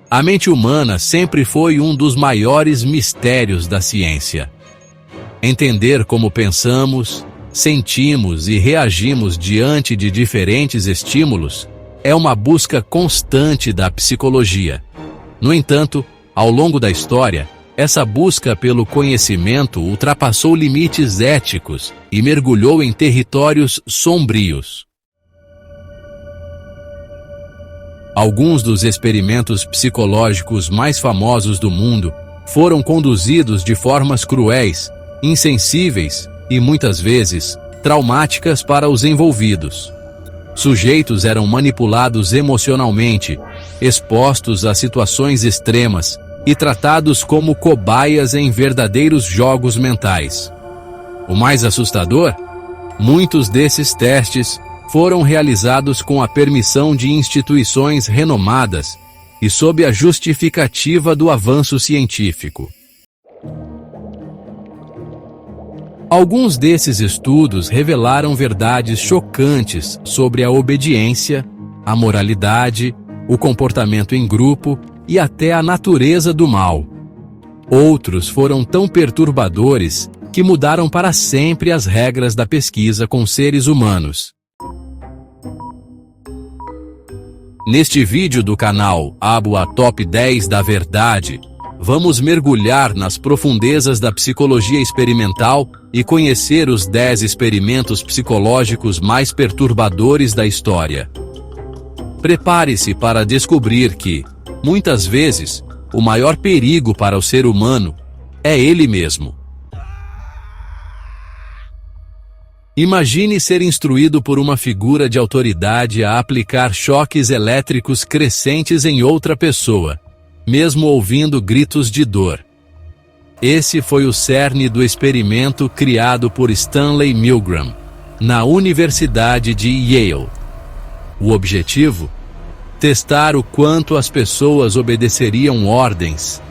A mente humana sempre foi um dos maiores mistérios da ciência. Entender como pensamos, sentimos e reagimos diante de diferentes estímulos é uma busca constante da psicologia. No entanto, ao longo da história, essa busca pelo conhecimento ultrapassou limites éticos e mergulhou em territórios sombrios. Alguns dos experimentos psicológicos mais famosos do mundo foram conduzidos de formas cruéis, insensíveis e, muitas vezes, traumáticas para os envolvidos. Sujeitos eram manipulados emocionalmente, expostos a situações extremas e tratados como cobaias em verdadeiros jogos mentais. O mais assustador? Muitos desses testes foram realizados com a permissão de instituições renomadas e sob a justificativa do avanço científico. Alguns desses estudos revelaram verdades chocantes sobre a obediência, a moralidade, o comportamento em grupo e até a natureza do mal. Outros foram tão perturbadores que mudaram para sempre as regras da pesquisa com seres humanos. Neste vídeo do canal Abua Top 10 da Verdade, vamos mergulhar nas profundezas da psicologia experimental e conhecer os 10 experimentos psicológicos mais perturbadores da história. Prepare-se para descobrir que, muitas vezes, o maior perigo para o ser humano é ele mesmo. Imagine ser instruído por uma figura de autoridade a aplicar choques elétricos crescentes em outra pessoa, mesmo ouvindo gritos de dor. Esse foi o cerne do experimento criado por Stanley Milgram, na Universidade de Yale. O objetivo? Testar o quanto as pessoas obedeceriam ordens,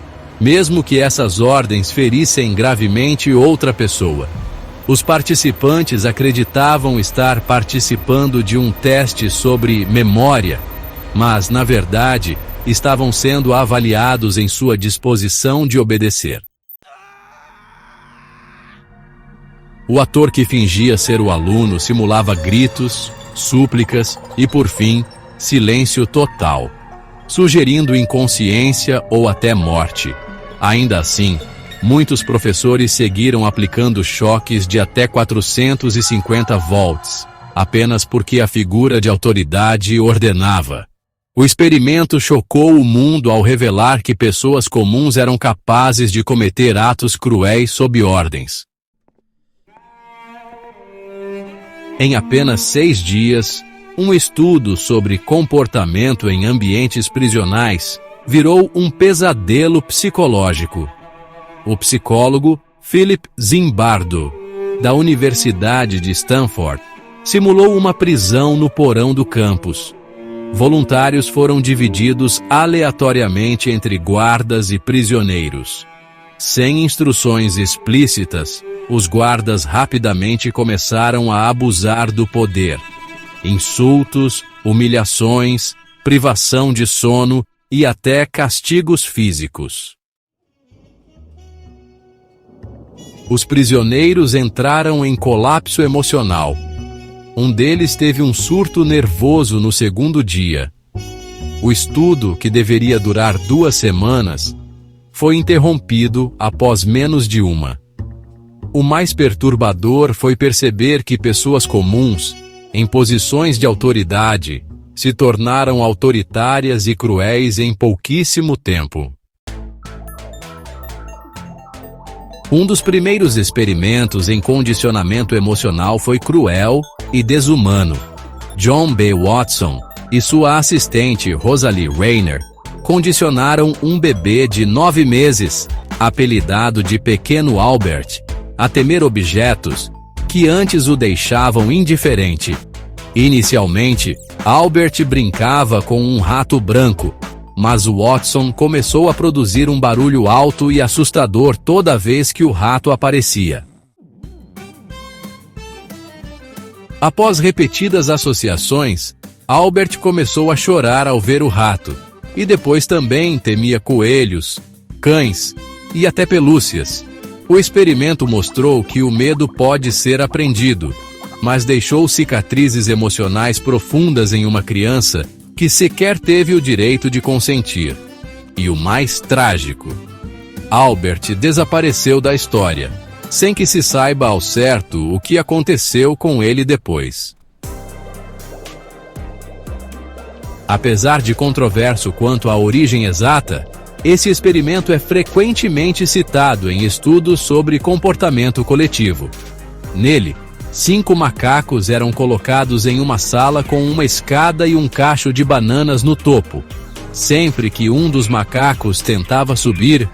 mesmo que essas ordens ferissem gravemente outra pessoa. Os participantes acreditavam estar participando de um teste sobre memória, mas, na verdade, estavam sendo avaliados em sua disposição de obedecer. O ator que fingia ser o aluno simulava gritos, súplicas e, por fim, silêncio total, sugerindo inconsciência ou até morte. Ainda assim, muitos professores seguiram aplicando choques de até 450 volts, apenas porque a figura de autoridade ordenava. O experimento chocou o mundo ao revelar que pessoas comuns eram capazes de cometer atos cruéis sob ordens. Em apenas 6 dias, um estudo sobre comportamento em ambientes prisionais virou um pesadelo psicológico. O psicólogo Philip Zimbardo, da Universidade de Stanford, simulou uma prisão no porão do campus. Voluntários foram divididos aleatoriamente entre guardas e prisioneiros. Sem instruções explícitas, os guardas rapidamente começaram a abusar do poder. Insultos, humilhações, privação de sono e até castigos físicos. Os prisioneiros entraram em colapso emocional. Um deles teve um surto nervoso no segundo dia. O estudo, que deveria durar 2 semanas, foi interrompido após menos de uma. O mais perturbador foi perceber que pessoas comuns, em posições de autoridade, se tornaram autoritárias e cruéis em pouquíssimo tempo. Um dos primeiros experimentos em condicionamento emocional foi cruel e desumano. John B. Watson e sua assistente Rosalie Rayner condicionaram um bebê de 9 meses, apelidado de Pequeno Albert, a temer objetos que antes o deixavam indiferente. Inicialmente, Albert brincava com um rato branco, mas Watson começou a produzir um barulho alto e assustador toda vez que o rato aparecia. Após repetidas associações, Albert começou a chorar ao ver o rato, e depois também temia coelhos, cães e até pelúcias. O experimento mostrou que o medo pode ser aprendido, mas deixou cicatrizes emocionais profundas em uma criança que sequer teve o direito de consentir. E o mais trágico, Albert desapareceu da história, sem que se saiba ao certo o que aconteceu com ele depois. Apesar de controverso quanto à origem exata, esse experimento é frequentemente citado em estudos sobre comportamento coletivo. Nele, 5 macacos eram colocados em uma sala com uma escada e um cacho de bananas no topo. Sempre que um dos macacos tentava subir,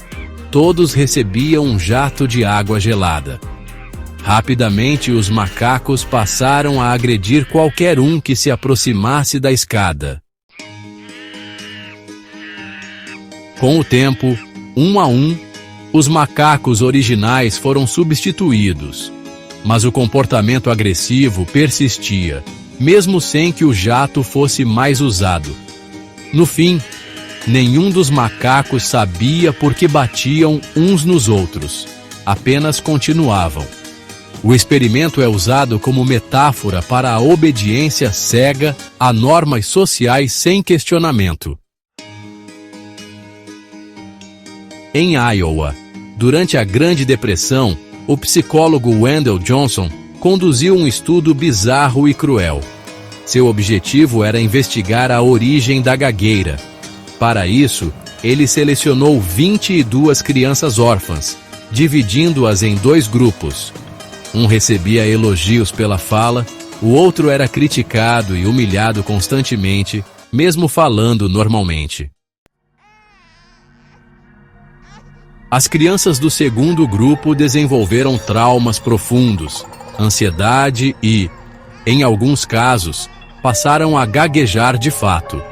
todos recebiam um jato de água gelada. Rapidamente, os macacos passaram a agredir qualquer um que se aproximasse da escada. Com o tempo, um a um, os macacos originais foram substituídos, mas o comportamento agressivo persistia, mesmo sem que o jato fosse mais usado. No fim, nenhum dos macacos sabia por que batiam uns nos outros, apenas continuavam. O experimento é usado como metáfora para a obediência cega a normas sociais sem questionamento. Em Iowa, durante a Grande Depressão, o psicólogo Wendell Johnson conduziu um estudo bizarro e cruel. Seu objetivo era investigar a origem da gagueira. Para isso, ele selecionou 22 crianças órfãs, dividindo-as em 2 grupos. Um recebia elogios pela fala, o outro era criticado e humilhado constantemente, mesmo falando normalmente. As crianças do segundo grupo desenvolveram traumas profundos, ansiedade e, em alguns casos, passaram a gaguejar de fato.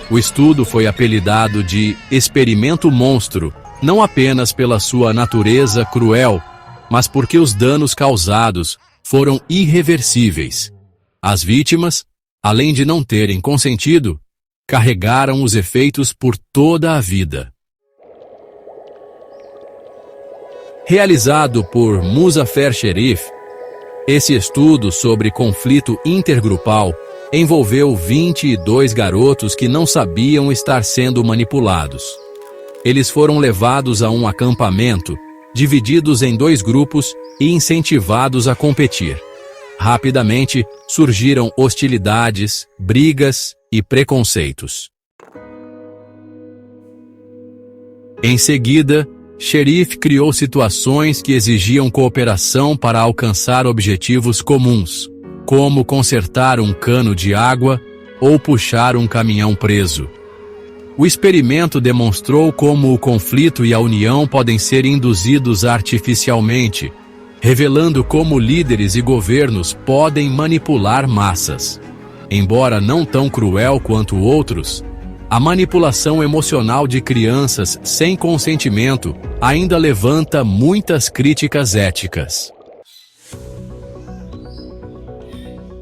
O estudo foi apelidado de Experimento Monstro, não apenas pela sua natureza cruel, mas porque os danos causados foram irreversíveis. As vítimas, além de não terem consentido, carregaram os efeitos por toda a vida. Realizado por Muzaffer Sherif, esse estudo sobre conflito intergrupal envolveu 22 garotos que não sabiam estar sendo manipulados. Eles foram levados a um acampamento, divididos em 2 grupos e incentivados a competir. Rapidamente, surgiram hostilidades, brigas e preconceitos. Em seguida, Sherif criou situações que exigiam cooperação para alcançar objetivos comuns, como consertar um cano de água ou puxar um caminhão preso. O experimento demonstrou como o conflito e a união podem ser induzidos artificialmente, revelando como líderes e governos podem manipular massas. Embora não tão cruel quanto outros, a manipulação emocional de crianças sem consentimento ainda levanta muitas críticas éticas.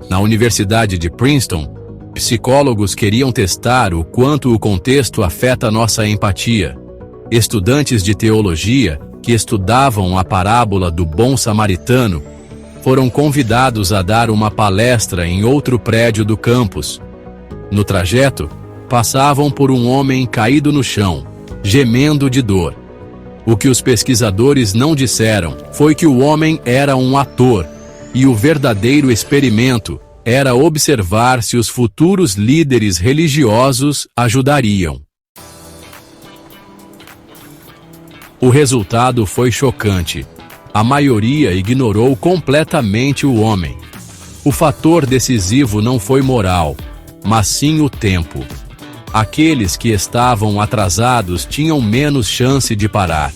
Na Universidade de Princeton, psicólogos queriam testar o quanto o contexto afeta nossa empatia. Estudantes de teologia, que estudavam a parábola do bom samaritano, foram convidados a dar uma palestra em outro prédio do campus. No trajeto, passavam por um homem caído no chão, gemendo de dor. O que os pesquisadores não disseram foi que o homem era um ator, e o verdadeiro experimento era observar se os futuros líderes religiosos ajudariam. O resultado foi chocante. A maioria ignorou completamente o homem. O fator decisivo não foi moral, mas sim o tempo. Aqueles que estavam atrasados tinham menos chance de parar.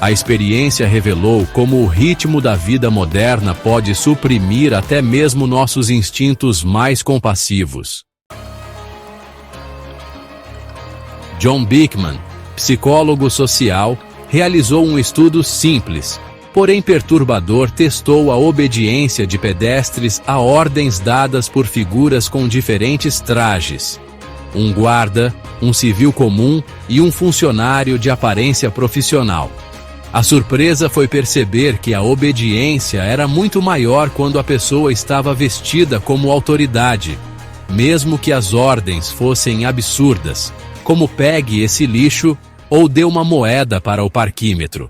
A experiência revelou como o ritmo da vida moderna pode suprimir até mesmo nossos instintos mais compassivos. John Beekman, psicólogo social, realizou um estudo simples, porém perturbador. Testou a obediência de pedestres a ordens dadas por figuras com diferentes trajes. um guarda, um civil comum e um funcionário de aparência profissional. A surpresa foi perceber que a obediência era muito maior quando a pessoa estava vestida como autoridade, mesmo que as ordens fossem absurdas, como pegue esse lixo ou dê uma moeda para o parquímetro.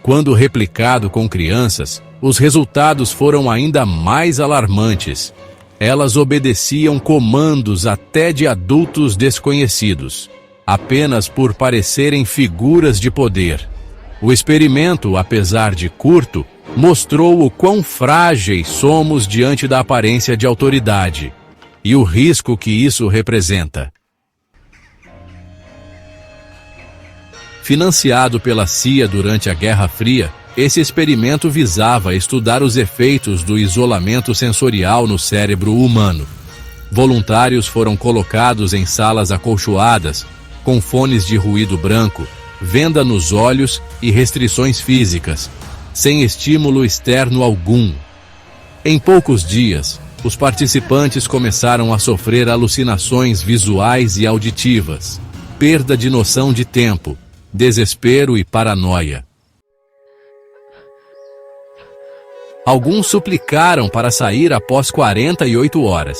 Quando replicado com crianças, os resultados foram ainda mais alarmantes. Elas obedeciam comandos até de adultos desconhecidos, apenas por parecerem figuras de poder. O experimento, apesar de curto, mostrou o quão frágeis somos diante da aparência de autoridade e o risco que isso representa. Financiado pela CIA durante a Guerra Fria, esse experimento visava estudar os efeitos do isolamento sensorial no cérebro humano. Voluntários foram colocados em salas acolchoadas, com fones de ruído branco, venda nos olhos e restrições físicas, sem estímulo externo algum. Em poucos dias, os participantes começaram a sofrer alucinações visuais e auditivas, perda de noção de tempo, desespero e paranoia. Alguns suplicaram para sair após 48 horas.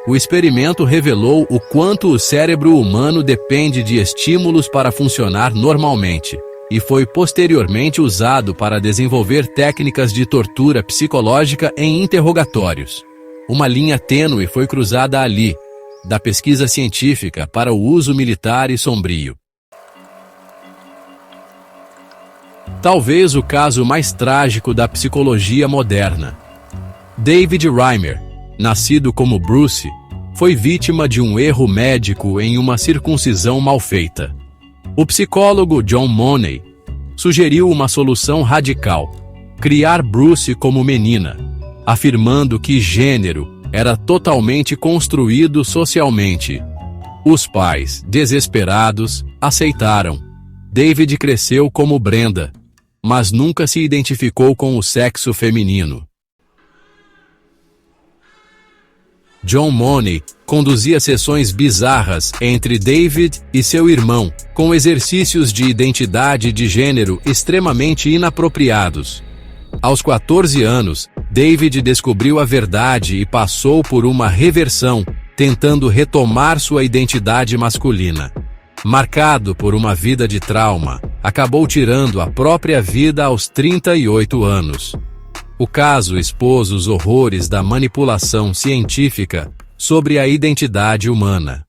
O experimento revelou o quanto o cérebro humano depende de estímulos para funcionar normalmente, e foi posteriormente usado para desenvolver técnicas de tortura psicológica em interrogatórios. Uma linha tênue foi cruzada ali, da pesquisa científica para o uso militar e sombrio. Talvez o caso mais trágico da psicologia moderna. David Reimer, nascido como Bruce, foi vítima de um erro médico em uma circuncisão mal feita. O psicólogo John Money sugeriu uma solução radical: criar Bruce como menina, afirmando que gênero era totalmente construído socialmente. Os pais, desesperados, aceitaram. David cresceu como Brenda, mas nunca se identificou com o sexo feminino. John Money conduzia sessões bizarras entre David e seu irmão, com exercícios de identidade de gênero extremamente inapropriados. Aos 14 anos, David descobriu a verdade e passou por uma reversão, tentando retomar sua identidade masculina. Marcado por uma vida de trauma, acabou tirando a própria vida aos 38 anos. O caso expôs os horrores da manipulação científica sobre a identidade humana.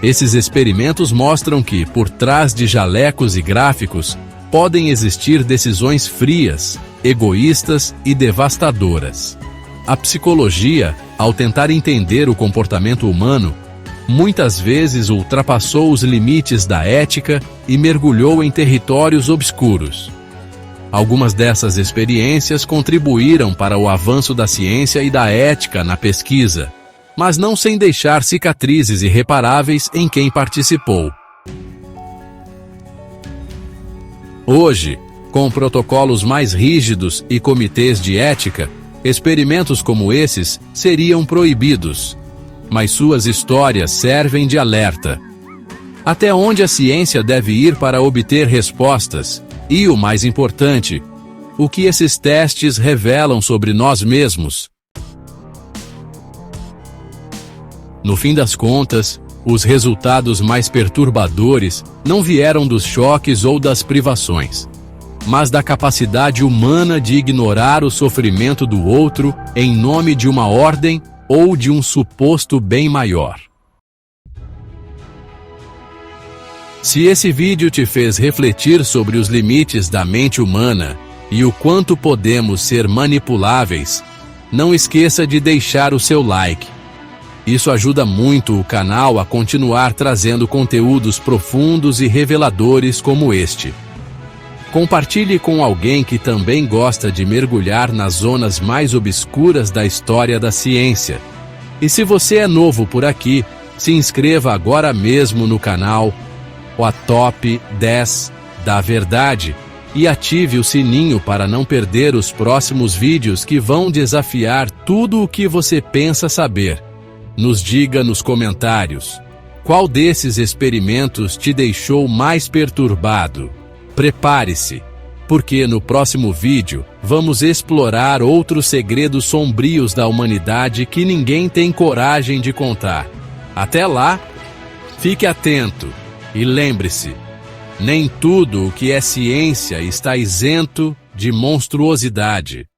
Esses experimentos mostram que, por trás de jalecos e gráficos, podem existir decisões frias, egoístas e devastadoras. A psicologia, ao tentar entender o comportamento humano, muitas vezes ultrapassou os limites da ética e mergulhou em territórios obscuros. Algumas dessas experiências contribuíram para o avanço da ciência e da ética na pesquisa, mas não sem deixar cicatrizes irreparáveis em quem participou. Hoje, com protocolos mais rígidos e comitês de ética, experimentos como esses seriam proibidos. Mas suas histórias servem de alerta. Até onde a ciência deve ir para obter respostas? E, o mais importante, o que esses testes revelam sobre nós mesmos? No fim das contas, os resultados mais perturbadores não vieram dos choques ou das privações, mas da capacidade humana de ignorar o sofrimento do outro em nome de uma ordem ou de um suposto bem maior. Se esse vídeo te fez refletir sobre os limites da mente humana e o quanto podemos ser manipuláveis, não esqueça de deixar o seu like. Isso ajuda muito o canal a continuar trazendo conteúdos profundos e reveladores como este. Compartilhe com alguém que também gosta de mergulhar nas zonas mais obscuras da história da ciência. E se você é novo por aqui, se inscreva agora mesmo no canal, o Top 10 da Verdade, e ative o sininho para não perder os próximos vídeos que vão desafiar tudo o que você pensa saber. Nos diga nos comentários, qual desses experimentos te deixou mais perturbado? Prepare-se, porque no próximo vídeo vamos explorar outros segredos sombrios da humanidade que ninguém tem coragem de contar. Até lá, fique atento e lembre-se, nem tudo o que é ciência está isento de monstruosidade.